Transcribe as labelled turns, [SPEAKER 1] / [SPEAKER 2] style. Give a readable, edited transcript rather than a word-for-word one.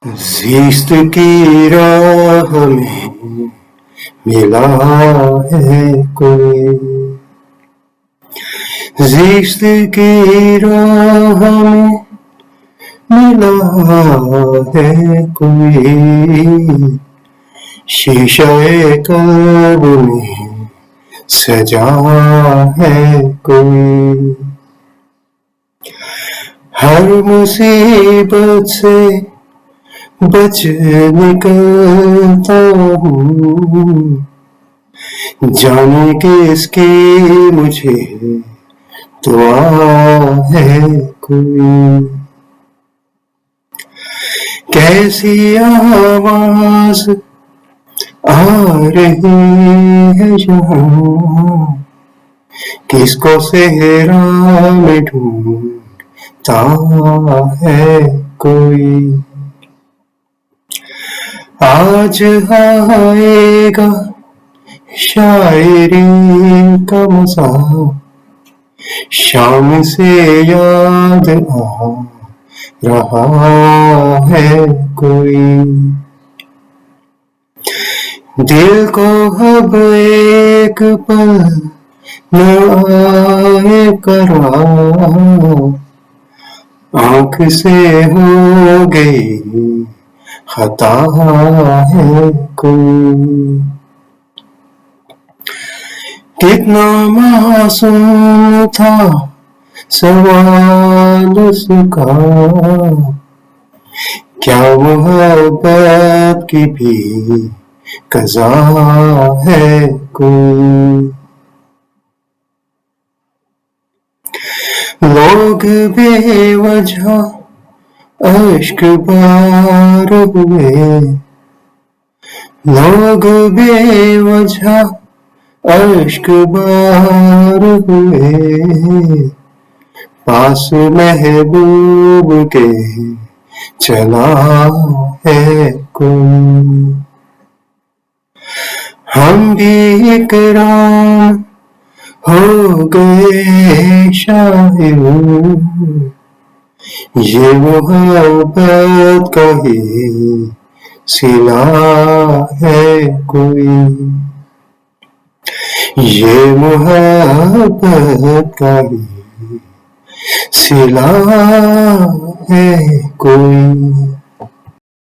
[SPEAKER 1] ज़िस्त की राह में मिला है कोई, ज़िस्त की राह में मिला है कोई, शीशे कल्ब में सजा है कोई। हर मुसीबत से बच निकलता हूँ, जाने किसकी मुझे दुआ है कोई। कैसी आवाज आ रही है यहाँ, किसको सेहरा में ढूंढता है कोई। आज आएगा शायरी का मज़ा, शाम से याद आ रहा है कोई। दिल को अब एक पल न आए करार, आँख से हो गई खता है कोई। कितना मासूम था सवाल उसका, क्या मोहब्बत की भी कज़ा है कोई। लोग बेवजह अश्क बार हुए, लोग बेवजह अश्क बार हुए, पास महबूब के चला है कोई। हम भी इकरार हो गए शायर, ये मोहब्बत का ही सिला है कोई, ये मोहब्बत का ही सिला है कोई।